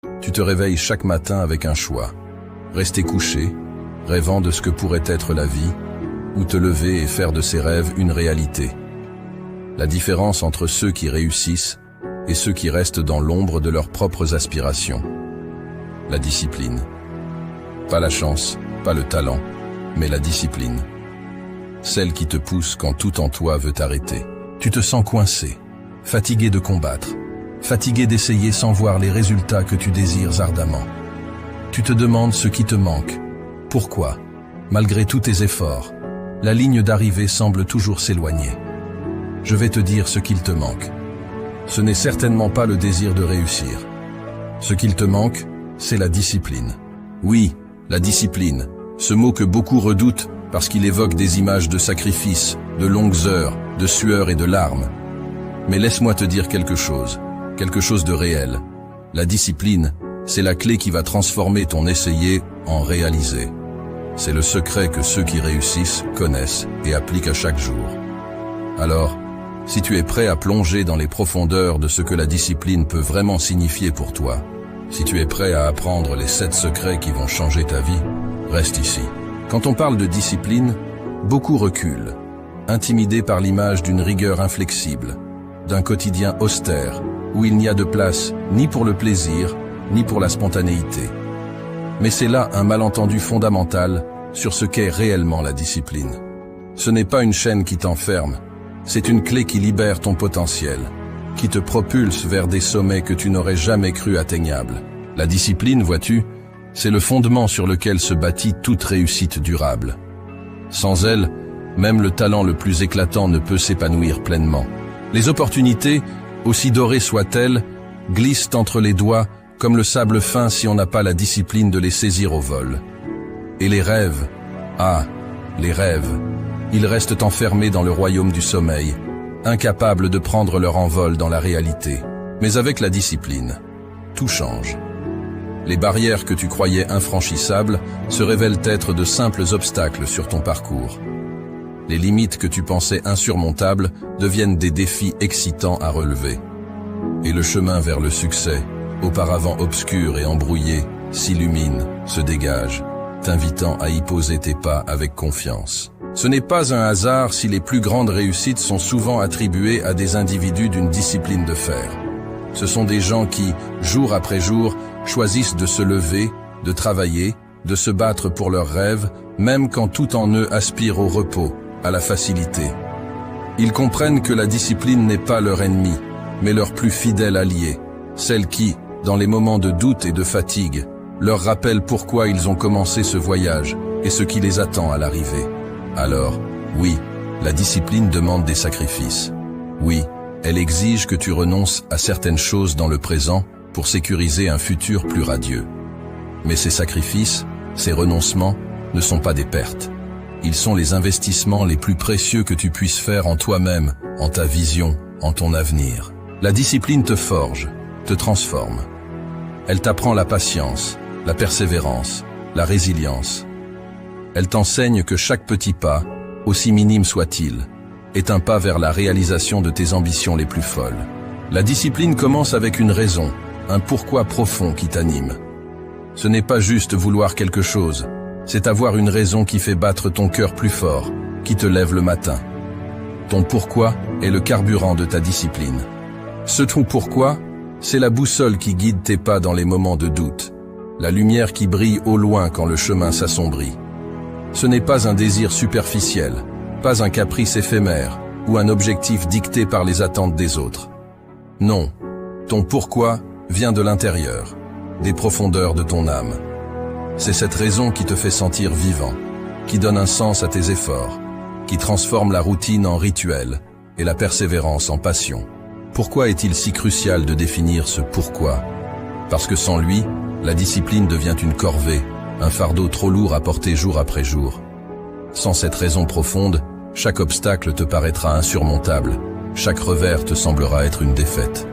Tu te réveilles chaque matin avec un choix. Rester couché, rêvant de ce que pourrait être la vie, ou te lever et faire de ses rêves une réalité. La différence entre ceux qui réussissent et ceux qui restent dans l'ombre de leurs propres aspirations. La discipline. Pas la chance, pas le talent, mais la discipline. Celle qui te pousse quand tout en toi veut t'arrêter. Tu te sens coincé, fatigué de combattre, fatigué d'essayer sans voir les résultats que tu désires ardemment. Tu te demandes ce qui te manque. Pourquoi, malgré tous tes efforts, la ligne d'arrivée semble toujours s'éloigner. Je vais te dire ce qu'il te manque. Ce n'est certainement pas le désir de réussir. Ce qu'il te manque, c'est la discipline. Oui, la discipline, ce mot que beaucoup redoutent parce qu'il évoque des images de sacrifice, de longues heures, de sueur et de larmes. Mais laisse-moi te dire quelque chose de réel. La discipline, c'est la clé qui va transformer ton essayer en réaliser. C'est le secret que ceux qui réussissent connaissent et appliquent à chaque jour. Alors, si tu es prêt à plonger dans les profondeurs de ce que la discipline peut vraiment signifier pour toi, si tu es prêt à apprendre les 7 secrets qui vont changer ta vie, reste ici. Quand on parle de discipline, beaucoup reculent, intimidés par l'image d'une rigueur inflexible, d'un quotidien austère, où il n'y a de place ni pour le plaisir, ni pour la spontanéité. Mais c'est là un malentendu fondamental sur ce qu'est réellement la discipline. Ce n'est pas une chaîne qui t'enferme, c'est une clé qui libère ton potentiel, qui te propulse vers des sommets que tu n'aurais jamais cru atteignables. La discipline, vois-tu, c'est le fondement sur lequel se bâtit toute réussite durable. Sans elle, même le talent le plus éclatant ne peut s'épanouir pleinement. Les opportunités, aussi dorées soient-elles, glissent entre les doigts comme le sable fin si on n'a pas la discipline de les saisir au vol. Et les rêves, les rêves, ils restent enfermés dans le royaume du sommeil, incapables de prendre leur envol dans la réalité. Mais avec la discipline, tout change. Les barrières que tu croyais infranchissables se révèlent être de simples obstacles sur ton parcours. Les limites que tu pensais insurmontables deviennent des défis excitants à relever. Et le chemin vers le succès, auparavant obscur et embrouillé, s'illumine, se dégage, t'invitant à y poser tes pas avec confiance. Ce n'est pas un hasard si les plus grandes réussites sont souvent attribuées à des individus d'une discipline de fer. Ce sont des gens qui, jour après jour, choisissent de se lever, de travailler, de se battre pour leurs rêves, même quand tout en eux aspire au repos, à la facilité. Ils comprennent que la discipline n'est pas leur ennemi, mais leur plus fidèle allié, celle qui, dans les moments de doute et de fatigue, leur rappelle pourquoi ils ont commencé ce voyage et ce qui les attend à l'arrivée. Alors, oui, la discipline demande des sacrifices. Oui, elle exige que tu renonces à certaines choses dans le présent pour sécuriser un futur plus radieux. Mais ces sacrifices, ces renoncements, ne sont pas des pertes. Ils sont les investissements les plus précieux que tu puisses faire en toi-même, en ta vision, en ton avenir. La discipline te forge, te transforme. Elle t'apprend la patience, la persévérance, la résilience. Elle t'enseigne que chaque petit pas, aussi minime soit-il, est un pas vers la réalisation de tes ambitions les plus folles. La discipline commence avec une raison, un pourquoi profond qui t'anime. Ce n'est pas juste vouloir quelque chose, c'est avoir une raison qui fait battre ton cœur plus fort, qui te lève le matin. Ton pourquoi est le carburant de ta discipline. Ce ton pourquoi, c'est la boussole qui guide tes pas dans les moments de doute, la lumière qui brille au loin quand le chemin s'assombrit. Ce n'est pas un désir superficiel, pas un caprice éphémère ou un objectif dicté par les attentes des autres. Non, ton pourquoi vient de l'intérieur, des profondeurs de ton âme. C'est cette raison qui te fait sentir vivant, qui donne un sens à tes efforts, qui transforme la routine en rituel et la persévérance en passion. Pourquoi est-il si crucial de définir ce pourquoi? Parce que sans lui, la discipline devient une corvée, un fardeau trop lourd à porter jour après jour. Sans cette raison profonde, chaque obstacle te paraîtra insurmontable, chaque revers te semblera être une défaite.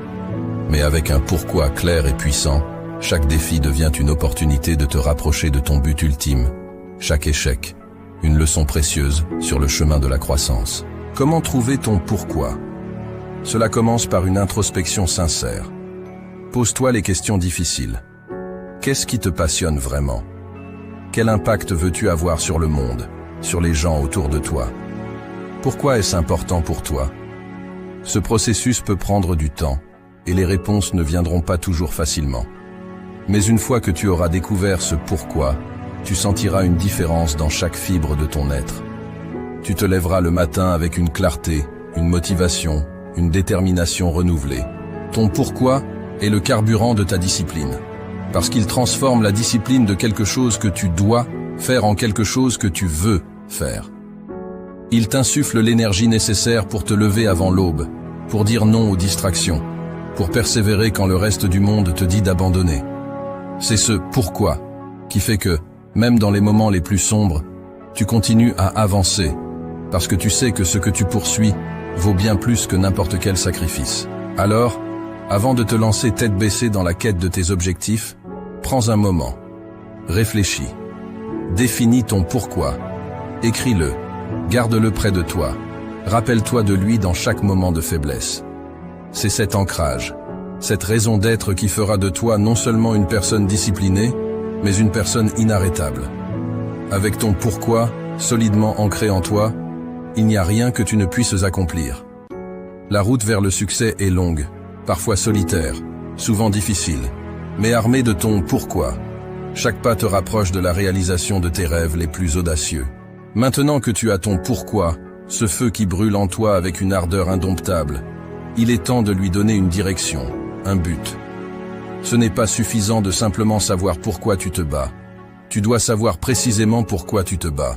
Mais avec un pourquoi clair et puissant, chaque défi devient une opportunité de te rapprocher de ton but ultime. Chaque échec, une leçon précieuse sur le chemin de la croissance. Comment trouver ton pourquoi? Cela commence par une introspection sincère. Pose-toi les questions difficiles. Qu'est-ce qui te passionne vraiment? Quel impact veux-tu avoir sur le monde, sur les gens autour de toi? Pourquoi est-ce important pour toi? Ce processus peut prendre du temps, et les réponses ne viendront pas toujours facilement. Mais une fois que tu auras découvert ce pourquoi, tu sentiras une différence dans chaque fibre de ton être. Tu te lèveras le matin avec une clarté, une motivation, une détermination renouvelée. Ton pourquoi est le carburant de ta discipline, parce qu'il transforme la discipline de quelque chose que tu dois faire en quelque chose que tu veux faire. Il t'insuffle l'énergie nécessaire pour te lever avant l'aube, pour dire non aux distractions, pour persévérer quand le reste du monde te dit d'abandonner. C'est ce pourquoi qui fait que, même dans les moments les plus sombres, tu continues à avancer, parce que tu sais que ce que tu poursuis vaut bien plus que n'importe quel sacrifice. Alors, avant de te lancer tête baissée dans la quête de tes objectifs, prends un moment, réfléchis, définis ton pourquoi, écris-le, garde-le près de toi, rappelle-toi de lui dans chaque moment de faiblesse. C'est cet ancrage, cette raison d'être qui fera de toi non seulement une personne disciplinée, mais une personne inarrêtable. Avec ton pourquoi solidement ancré en toi, il n'y a rien que tu ne puisses accomplir. La route vers le succès est longue, parfois solitaire, souvent difficile, mais armée de ton pourquoi. Chaque pas te rapproche de la réalisation de tes rêves les plus audacieux. Maintenant que tu as ton pourquoi, ce feu qui brûle en toi avec une ardeur indomptable, il est temps de lui donner une direction, un but. Ce n'est pas suffisant de simplement savoir pourquoi tu te bats. Tu dois savoir précisément pourquoi tu te bats.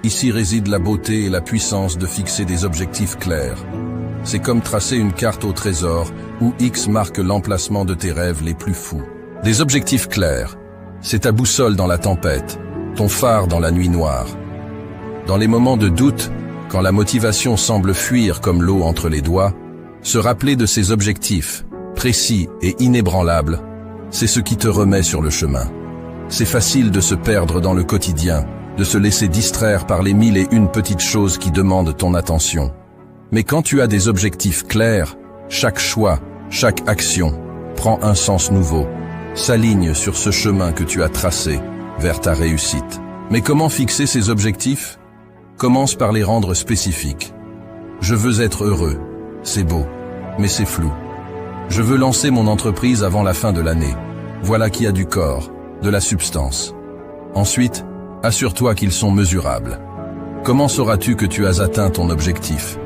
Ici réside la beauté et la puissance de fixer des objectifs clairs. C'est comme tracer une carte au trésor où X marque l'emplacement de tes rêves les plus fous. Des objectifs clairs, c'est ta boussole dans la tempête, ton phare dans la nuit noire. Dans les moments de doute, quand la motivation semble fuir comme l'eau entre les doigts, se rappeler de ces objectifs, précis et inébranlables, c'est ce qui te remet sur le chemin. C'est facile de se perdre dans le quotidien, de se laisser distraire par les 1001 petites choses qui demandent ton attention. Mais quand tu as des objectifs clairs, chaque choix, chaque action prend un sens nouveau, s'aligne sur ce chemin que tu as tracé vers ta réussite. Mais comment fixer ces objectifs? Commence par les rendre spécifiques. Je veux être heureux. C'est beau, mais c'est flou. Je veux lancer mon entreprise avant la fin de l'année. Voilà qui a du corps, de la substance. Ensuite, assure-toi qu'ils sont mesurables. Comment sauras-tu que tu as atteint ton objectif?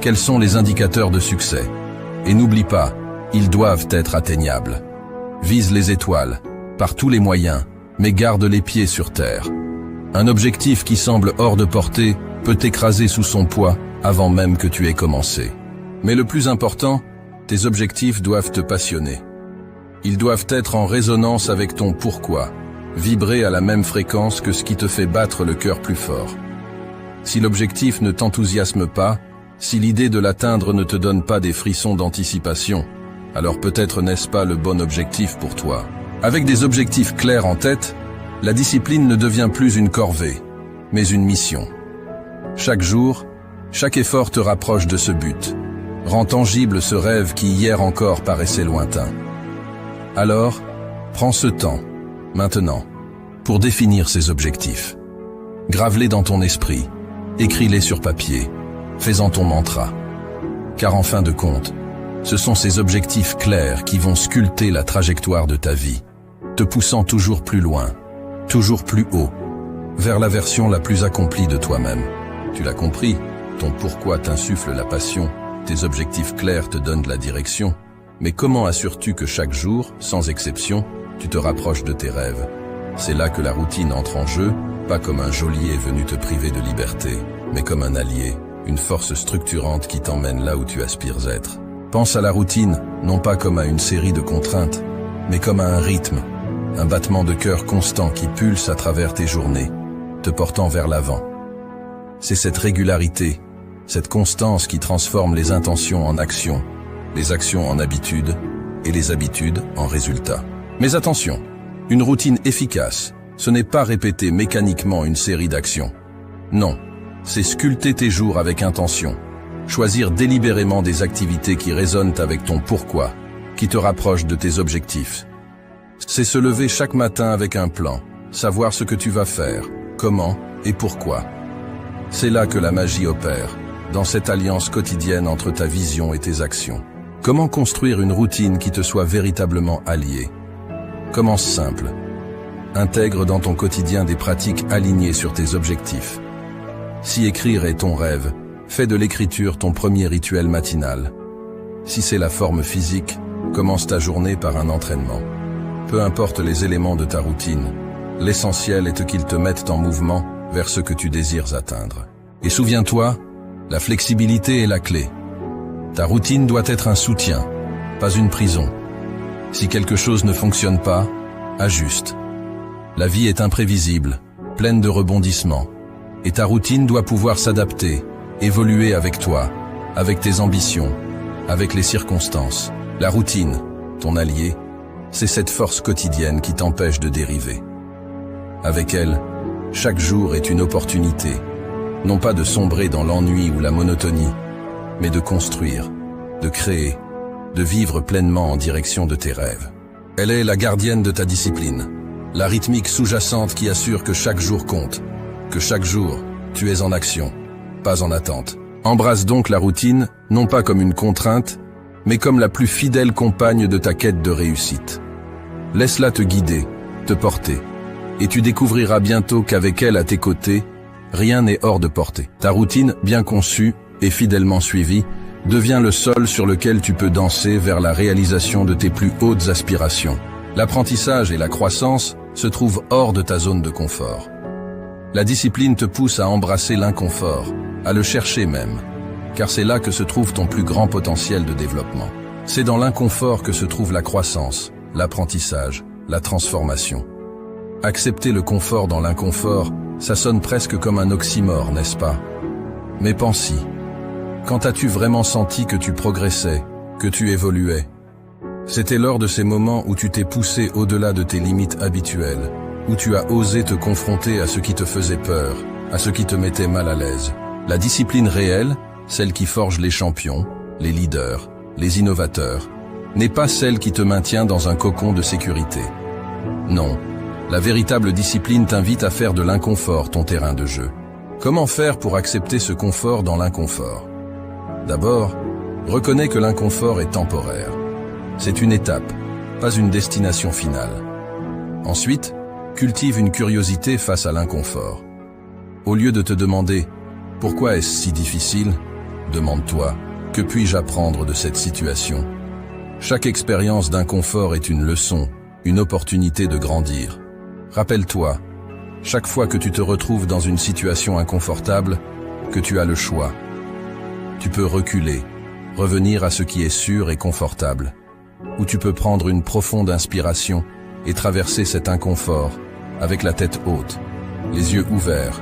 Quels sont les indicateurs de succès? Et n'oublie pas, ils doivent être atteignables. Vise les étoiles, par tous les moyens, mais garde les pieds sur terre. Un objectif qui semble hors de portée peut t'écraser sous son poids avant même que tu aies commencé. Mais le plus important, tes objectifs doivent te passionner. Ils doivent être en résonance avec ton pourquoi, vibrer à la même fréquence que ce qui te fait battre le cœur plus fort. Si l'objectif ne t'enthousiasme pas, si l'idée de l'atteindre ne te donne pas des frissons d'anticipation, alors peut-être n'est-ce pas le bon objectif pour toi. Avec des objectifs clairs en tête, la discipline ne devient plus une corvée, mais une mission. Chaque jour, chaque effort te rapproche de ce but, rend tangible ce rêve qui hier encore paraissait lointain. Alors, prends ce temps, maintenant, pour définir ces objectifs. Grave-les dans ton esprit, écris-les sur papier, fais-en ton mantra. Car en fin de compte, ce sont ces objectifs clairs qui vont sculpter la trajectoire de ta vie, te poussant toujours plus loin, toujours plus haut, vers la version la plus accomplie de toi-même. Tu l'as compris, ton pourquoi t'insuffle la passion, tes objectifs clairs te donnent de la direction. Mais comment assures-tu que chaque jour, sans exception, tu te rapproches de tes rêves? C'est là que la routine entre en jeu, pas comme un geôlier venu te priver de liberté, mais comme un allié, une force structurante qui t'emmène là où tu aspires être. Pense à la routine, non pas comme à une série de contraintes, mais comme à un rythme, un battement de cœur constant qui pulse à travers tes journées, te portant vers l'avant. C'est cette régularité, cette constance qui transforme les intentions en actions, les actions en habitudes et les habitudes en résultats. Mais attention, une routine efficace, ce n'est pas répéter mécaniquement une série d'actions. Non, c'est sculpter tes jours avec intention, choisir délibérément des activités qui résonnent avec ton pourquoi, qui te rapprochent de tes objectifs. C'est se lever chaque matin avec un plan, savoir ce que tu vas faire, comment et pourquoi. C'est là que la magie opère, dans cette alliance quotidienne entre ta vision et tes actions. Comment construire une routine qui te soit véritablement alliée? Commence simple. Intègre dans ton quotidien des pratiques alignées sur tes objectifs. Si écrire est ton rêve, fais de l'écriture ton premier rituel matinal. Si c'est la forme physique, commence ta journée par un entraînement. Peu importe les éléments de ta routine, l'essentiel est qu'ils te mettent en mouvement vers ce que tu désires atteindre. Et souviens-toi, la flexibilité est la clé. Ta routine doit être un soutien, pas une prison. Si quelque chose ne fonctionne pas, ajuste. La vie est imprévisible, pleine de rebondissements. Et ta routine doit pouvoir s'adapter, évoluer avec toi, avec tes ambitions, avec les circonstances. La routine, ton allié, c'est cette force quotidienne qui t'empêche de dériver. Avec elle, chaque jour est une opportunité, non pas de sombrer dans l'ennui ou la monotonie, mais de construire, de créer, de vivre pleinement en direction de tes rêves. Elle est la gardienne de ta discipline, la rythmique sous-jacente qui assure que chaque jour compte, que chaque jour, tu es en action, pas en attente. Embrasse donc la routine, non pas comme une contrainte, mais comme la plus fidèle compagne de ta quête de réussite. Laisse-la te guider, te porter, et tu découvriras bientôt qu'avec elle à tes côtés, rien n'est hors de portée. Ta routine, bien conçue et fidèlement suivie, devient le sol sur lequel tu peux danser vers la réalisation de tes plus hautes aspirations. L'apprentissage et la croissance se trouvent hors de ta zone de confort. La discipline te pousse à embrasser l'inconfort, à le chercher même, car c'est là que se trouve ton plus grand potentiel de développement. C'est dans l'inconfort que se trouve la croissance, l'apprentissage, la transformation. Accepter le confort dans l'inconfort, ça sonne presque comme un oxymore, n'est-ce pas? Mais pense-y. Quand as-tu vraiment senti que tu progressais, que tu évoluais? C'était lors de ces moments où tu t'es poussé au-delà de tes limites habituelles, où tu as osé te confronter à ce qui te faisait peur, à ce qui te mettait mal à l'aise. La discipline réelle, celle qui forge les champions, les leaders, les innovateurs, n'est pas celle qui te maintient dans un cocon de sécurité. Non, la véritable discipline t'invite à faire de l'inconfort ton terrain de jeu. Comment faire pour accepter ce confort dans l'inconfort? D'abord, reconnais que l'inconfort est temporaire. C'est une étape, pas une destination finale. Ensuite, cultive une curiosité face à l'inconfort. Au lieu de te demander « Pourquoi est-ce si difficile ?», demande-toi « Que puis-je apprendre de cette situation ?» Chaque expérience d'inconfort est une leçon, une opportunité de grandir. Rappelle-toi, chaque fois que tu te retrouves dans une situation inconfortable, que tu as le choix. Tu peux reculer, revenir à ce qui est sûr et confortable, ou tu peux prendre une profonde inspiration et traverser cet inconfort avec la tête haute, les yeux ouverts,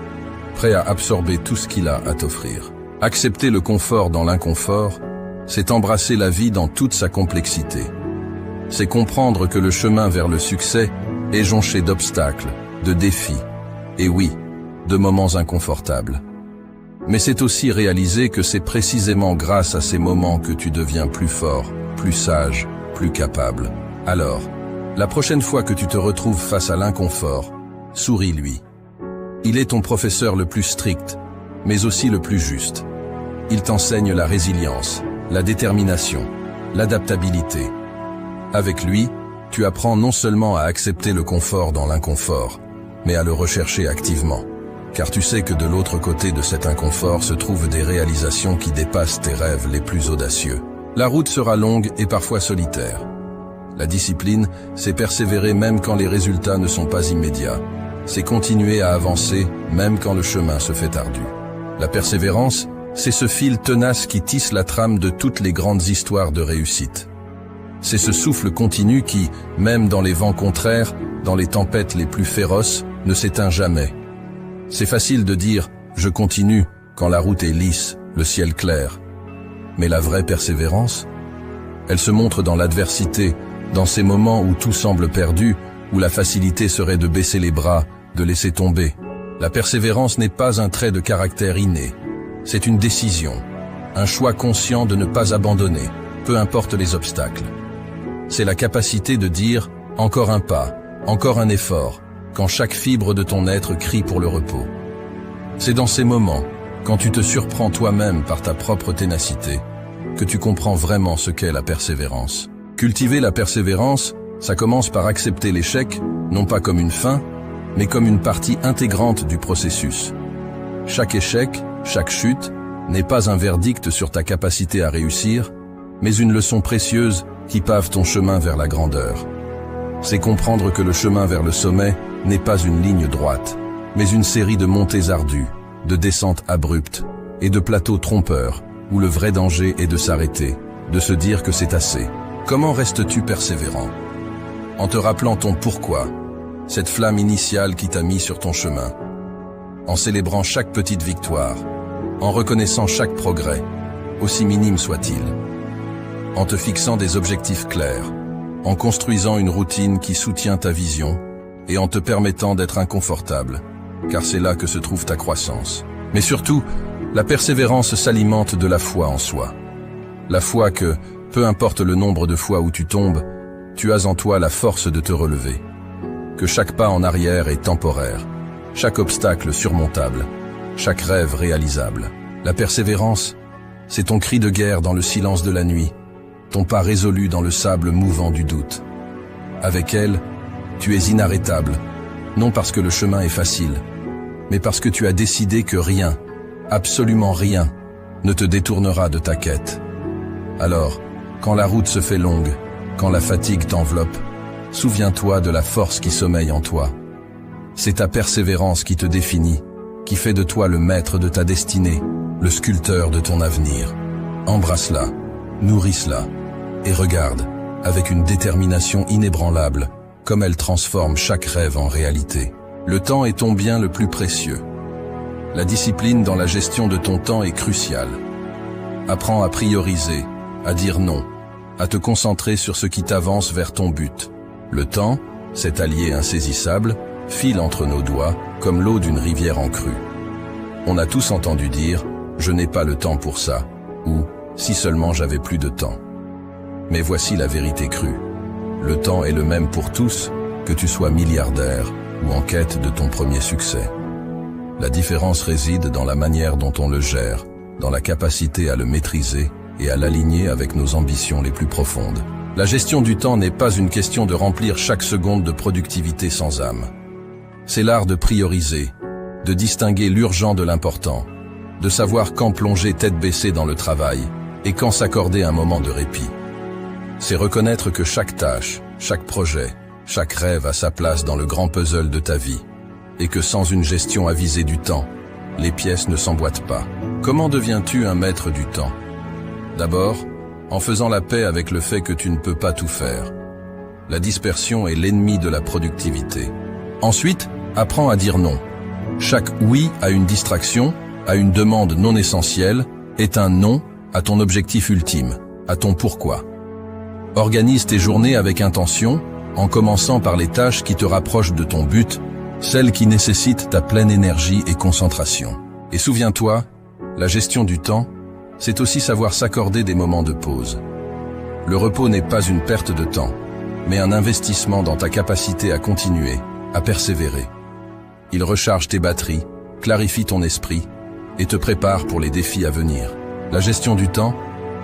prêt à absorber tout ce qu'il a à t'offrir. Accepter le confort dans l'inconfort, c'est embrasser la vie dans toute sa complexité. C'est comprendre que le chemin vers le succès est jonché d'obstacles, de défis, et oui, de moments inconfortables. Mais c'est aussi réaliser que c'est précisément grâce à ces moments que tu deviens plus fort, plus sage, plus capable. Alors, la prochaine fois que tu te retrouves face à l'inconfort, souris-lui. Il est ton professeur le plus strict, mais aussi le plus juste. Il t'enseigne la résilience, la détermination, l'adaptabilité. Avec lui, tu apprends non seulement à accepter le confort dans l'inconfort, mais à le rechercher activement. Car tu sais que de l'autre côté de cet inconfort se trouvent des réalisations qui dépassent tes rêves les plus audacieux. La route sera longue et parfois solitaire. La discipline, c'est persévérer même quand les résultats ne sont pas immédiats. C'est continuer à avancer même quand le chemin se fait ardu. La persévérance, c'est ce fil tenace qui tisse la trame de toutes les grandes histoires de réussite. C'est ce souffle continu qui, même dans les vents contraires, dans les tempêtes les plus féroces, ne s'éteint jamais. C'est facile de dire « je continue » quand la route est lisse, le ciel clair. Mais la vraie persévérance, elle se montre dans l'adversité, dans ces moments où tout semble perdu, où la facilité serait de baisser les bras, de laisser tomber. La persévérance n'est pas un trait de caractère inné. C'est une décision, un choix conscient de ne pas abandonner, peu importe les obstacles. C'est la capacité de dire Encore un pas, encore un effort, quand chaque fibre de ton être crie pour le repos. C'est dans ces moments, quand tu te surprends toi-même par ta propre ténacité, que tu comprends vraiment ce qu'est la persévérance. Cultiver la persévérance, ça commence par accepter l'échec, non pas comme une fin, mais comme une partie intégrante du processus. Chaque échec, chaque chute, n'est pas un verdict sur ta capacité à réussir, mais une leçon précieuse qui pave ton chemin vers la grandeur. C'est comprendre que le chemin vers le sommet n'est pas une ligne droite, mais une série de montées ardues, de descentes abruptes et de plateaux trompeurs, où le vrai danger est de s'arrêter, de se dire que c'est assez. Comment restes-tu persévérant? En te rappelant ton pourquoi, cette flamme initiale qui t'a mis sur ton chemin, en célébrant chaque petite victoire, en reconnaissant chaque progrès, aussi minime soit-il, en te fixant des objectifs clairs, en construisant une routine qui soutient ta vision et en te permettant d'être inconfortable, car c'est là que se trouve ta croissance. Mais surtout, la persévérance s'alimente de la foi en soi. La foi que, peu importe le nombre de fois où tu tombes, tu as en toi la force de te relever. Que chaque pas en arrière est temporaire, chaque obstacle surmontable, chaque rêve réalisable. La persévérance, c'est ton cri de guerre dans le silence de la nuit, ton pas résolu dans le sable mouvant du doute. Avec elle, tu es inarrêtable, non parce que le chemin est facile, mais parce que tu as décidé que rien, absolument rien, ne te détournera de ta quête. Alors, quand la route se fait longue, quand la fatigue t'enveloppe, souviens-toi de la force qui sommeille en toi. C'est ta persévérance qui te définit, qui fait de toi le maître de ta destinée, le sculpteur de ton avenir. Embrasse-la, nourrisse-la, et regarde, avec une détermination inébranlable, comme elle transforme chaque rêve en réalité. Le temps est ton bien le plus précieux. La discipline dans la gestion de ton temps est cruciale. Apprends à prioriser, à dire non, à te concentrer sur ce qui t'avance vers ton but. Le temps, cet allié insaisissable, file entre nos doigts comme l'eau d'une rivière en crue. On a tous entendu dire « je n'ai pas le temps pour ça » ou « si seulement j'avais plus de temps ». Mais voici la vérité crue. Le temps est le même pour tous, que tu sois milliardaire ou en quête de ton premier succès. La différence réside dans la manière dont on le gère, dans la capacité à le maîtriser et à l'aligner avec nos ambitions les plus profondes. La gestion du temps n'est pas une question de remplir chaque seconde de productivité sans âme. C'est l'art de prioriser, de distinguer l'urgent de l'important, de savoir quand plonger tête baissée dans le travail et quand s'accorder un moment de répit. C'est reconnaître que chaque tâche, chaque projet, chaque rêve a sa place dans le grand puzzle de ta vie, et que sans une gestion avisée du temps, les pièces ne s'emboîtent pas. Comment deviens-tu un maître du temps? D'abord, en faisant la paix avec le fait que tu ne peux pas tout faire. La dispersion est l'ennemi de la productivité. Ensuite, apprends à dire non. Chaque oui à une distraction, à une demande non essentielle, est un non à ton objectif ultime, à ton pourquoi. Organise tes journées avec intention, en commençant par les tâches qui te rapprochent de ton but, celles qui nécessitent ta pleine énergie et concentration. Et souviens-toi, la gestion du temps, c'est aussi savoir s'accorder des moments de pause. Le repos n'est pas une perte de temps, mais un investissement dans ta capacité à continuer, à persévérer. Il recharge tes batteries, clarifie ton esprit et te prépare pour les défis à venir. La gestion du temps,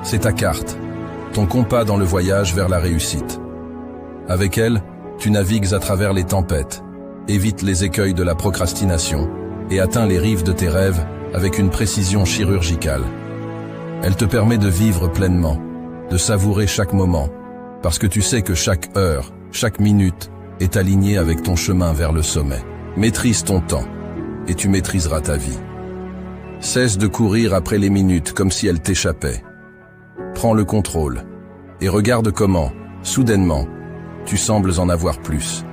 c'est ta carte, ton compas dans le voyage vers la réussite. Avec elle, tu navigues à travers les tempêtes, évites les écueils de la procrastination et atteins les rives de tes rêves avec une précision chirurgicale. Elle te permet de vivre pleinement, de savourer chaque moment, parce que tu sais que chaque heure, chaque minute est alignée avec ton chemin vers le sommet. Maîtrise ton temps, et tu maîtriseras ta vie. Cesse de courir après les minutes comme si elles t'échappaient. Prends le contrôle, et regarde comment, soudainement, tu sembles en avoir plus.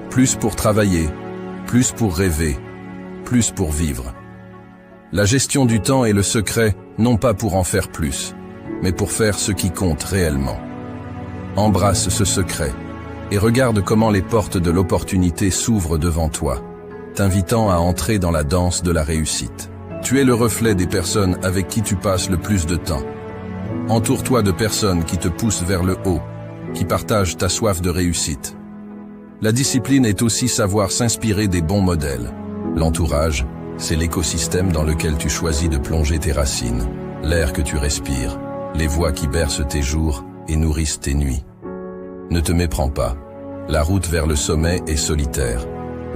Plus pour travailler, plus pour rêver, plus pour vivre. La gestion du temps est le secret, non pas pour en faire plus, mais pour faire ce qui compte réellement. Embrasse ce secret, et regarde comment les portes de l'opportunité s'ouvrent devant toi, t'invitant à entrer dans la danse de la réussite. Tu es le reflet des personnes avec qui tu passes le plus de temps. Entoure-toi de personnes qui te poussent vers le haut, qui partagent ta soif de réussite. La discipline est aussi savoir s'inspirer des bons modèles. L'entourage, c'est l'écosystème dans lequel tu choisis de plonger tes racines, l'air que tu respires, les voix qui bercent tes jours et nourrissent tes nuits. Ne te méprends pas. La route vers le sommet est solitaire,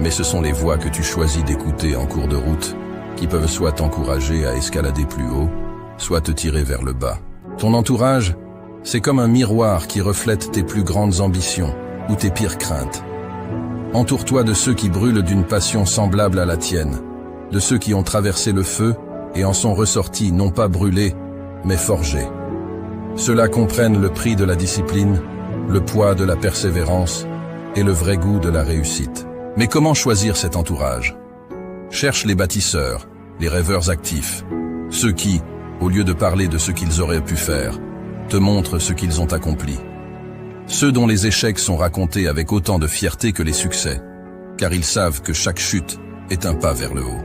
mais ce sont les voix que tu choisis d'écouter en cours de route qui peuvent soit t'encourager à escalader plus haut, soit te tirer vers le bas. Ton entourage, c'est comme un miroir qui reflète tes plus grandes ambitions ou tes pires craintes. Entoure-toi de ceux qui brûlent d'une passion semblable à la tienne, de ceux qui ont traversé le feu et en sont ressortis non pas brûlés, mais forgés. Ceux-là comprennent le prix de la discipline, le poids de la persévérance et le vrai goût de la réussite. Mais comment choisir cet entourage? Cherche les bâtisseurs, les rêveurs actifs, ceux qui, au lieu de parler de ce qu'ils auraient pu faire, te montrent ce qu'ils ont accompli. Ceux dont les échecs sont racontés avec autant de fierté que les succès, car ils savent que chaque chute est un pas vers le haut.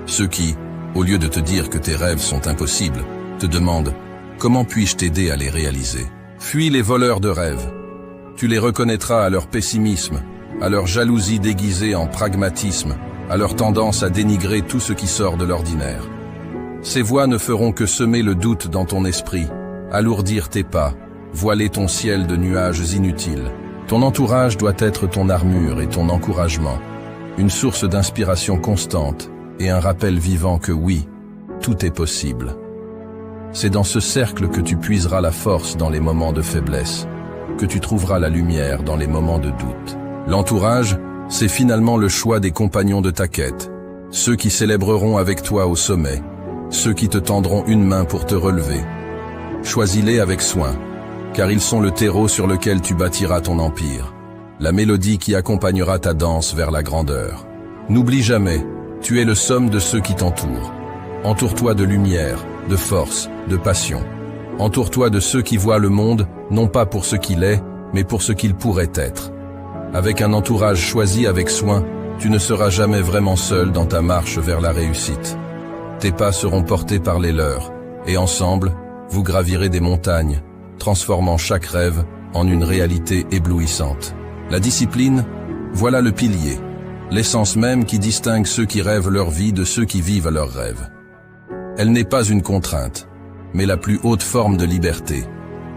Ceux qui, au lieu de te dire que tes rêves sont impossibles, te demandent « Comment puis-je t'aider à les réaliser ?» Fuis les voleurs de rêves. Tu les reconnaîtras à leur pessimisme, à leur jalousie déguisée en pragmatisme, à leur tendance à dénigrer tout ce qui sort de l'ordinaire. Ces voix ne feront que semer le doute dans ton esprit, alourdir tes pas, voiler ton ciel de nuages inutiles. Ton entourage doit être ton armure et ton encouragement, une source d'inspiration constante et un rappel vivant que oui, tout est possible. C'est dans ce cercle que tu puiseras la force dans les moments de faiblesse, que tu trouveras la lumière dans les moments de doute. L'entourage, c'est finalement le choix des compagnons de ta quête, ceux qui célébreront avec toi au sommet, ceux qui te tendront une main pour te relever. Choisis-les avec soin, car ils sont le terreau sur lequel tu bâtiras ton empire, la mélodie qui accompagnera ta danse vers la grandeur. N'oublie jamais, tu es le somme de ceux qui t'entourent. Entoure-toi de lumière, de force, de passion. Entoure-toi de ceux qui voient le monde, non pas pour ce qu'il est, mais pour ce qu'il pourrait être. Avec un entourage choisi avec soin, tu ne seras jamais vraiment seul dans ta marche vers la réussite. Tes pas seront portés par les leurs, et ensemble, vous gravirez des montagnes, transformant chaque rêve en une réalité éblouissante. La discipline, voilà le pilier, l'essence même qui distingue ceux qui rêvent leur vie de ceux qui vivent leurs rêves. Elle n'est pas une contrainte, mais la plus haute forme de liberté,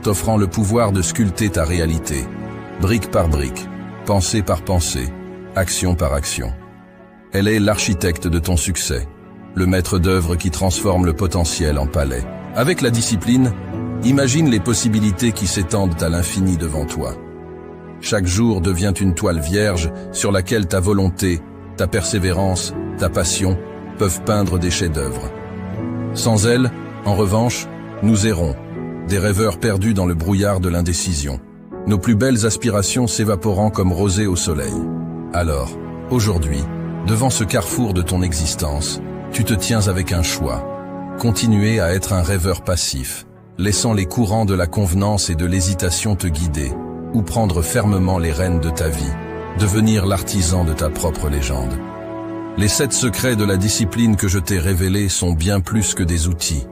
t'offrant le pouvoir de sculpter ta réalité, brique par brique, pensée par pensée, action par action. Elle est l'architecte de ton succès, le maître d'œuvre qui transforme le potentiel en palais. Avec la discipline, imagine les possibilités qui s'étendent à l'infini devant toi. Chaque jour devient une toile vierge sur laquelle ta volonté, ta persévérance, ta passion peuvent peindre des chefs-d'œuvre. Sans elle, en revanche, nous errons, des rêveurs perdus dans le brouillard de l'indécision, nos plus belles aspirations s'évaporant comme rosée au soleil. Alors, aujourd'hui, devant ce carrefour de ton existence, tu te tiens avec un choix. Continuer à être un rêveur passif, laissant les courants de la convenance et de l'hésitation te guider, ou prendre fermement les rênes de ta vie, devenir l'artisan de ta propre légende. Les 7 secrets de la discipline que je t'ai révélés sont bien plus que des outils.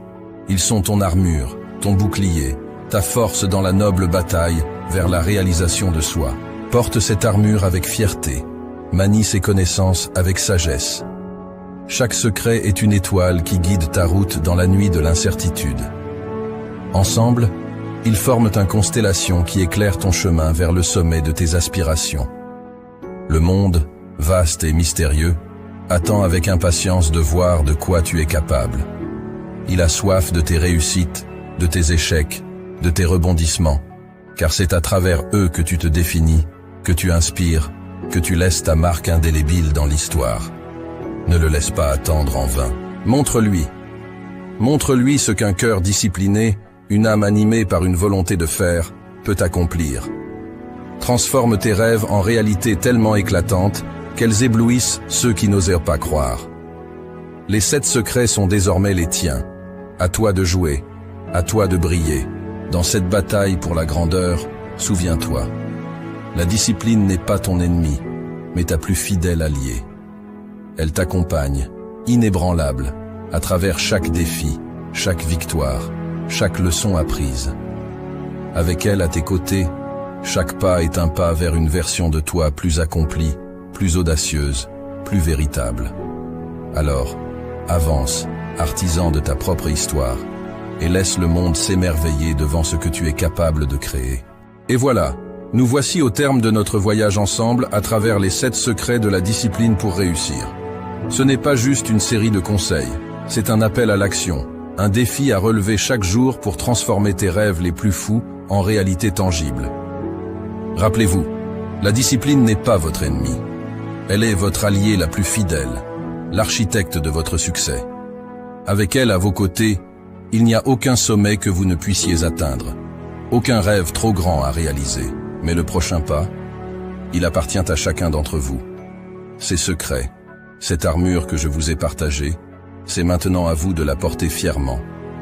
Ils sont ton armure, ton bouclier, ta force dans la noble bataille vers la réalisation de soi. Porte cette armure avec fierté, manie ces connaissances avec sagesse. Chaque secret est une étoile qui guide ta route dans la nuit de l'incertitude. Ensemble, ils forment une constellation qui éclaire ton chemin vers le sommet de tes aspirations. Le monde, vaste et mystérieux, attend avec impatience de voir de quoi tu es capable. Il a soif de tes réussites, de tes échecs, de tes rebondissements, car c'est à travers eux que tu te définis, que tu inspires, que tu laisses ta marque indélébile dans l'histoire. Ne le laisse pas attendre en vain. Montre-lui. Montre-lui ce qu'un cœur discipliné, une âme animée par une volonté de faire, peut accomplir. Transforme tes rêves en réalités tellement éclatantes qu'elles éblouissent ceux qui n'osèrent pas croire. Les 7 secrets sont désormais les tiens. À toi de jouer, à toi de briller. Dans cette bataille pour la grandeur, souviens-toi. La discipline n'est pas ton ennemi, mais ta plus fidèle alliée. Elle t'accompagne, inébranlable, à travers chaque défi, chaque victoire, chaque leçon apprise. Avec elle à tes côtés, Chaque pas est un pas vers une version de toi plus accomplie, plus audacieuse, plus véritable. Alors, avance, artisan de ta propre histoire, et laisse le monde s'émerveiller devant ce que tu es capable de créer. Et voilà, nous voici au terme de notre voyage ensemble à travers les 7 secrets de la discipline pour réussir. Ce n'est pas juste une série de conseils, c'est un appel à l'action, un défi à relever chaque jour pour transformer tes rêves les plus fous en réalité tangible. Rappelez-vous, la discipline n'est pas votre ennemi. Elle est votre allié la plus fidèle, l'architecte de votre succès. Avec elle à vos côtés, il n'y a aucun sommet que vous ne puissiez atteindre, aucun rêve trop grand à réaliser. Mais le prochain pas, il appartient à chacun d'entre vous. Ces secrets, cette armure que je vous ai partagée, c'est maintenant à vous de la porter fièrement,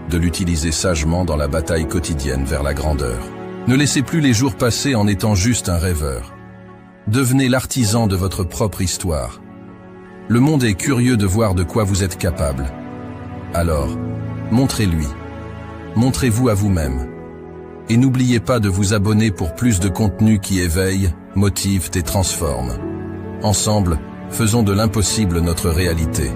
de l'utiliser sagement dans la bataille quotidienne vers la grandeur. Ne laissez plus les jours passer en étant juste un rêveur. Devenez l'artisan de votre propre histoire. Le monde est curieux de voir de quoi vous êtes capable. Alors, montrez-lui. Montrez-vous à vous-même. Et n'oubliez pas de vous abonner pour plus de contenu qui éveille, motive et transforme. Ensemble, faisons de l'impossible notre réalité.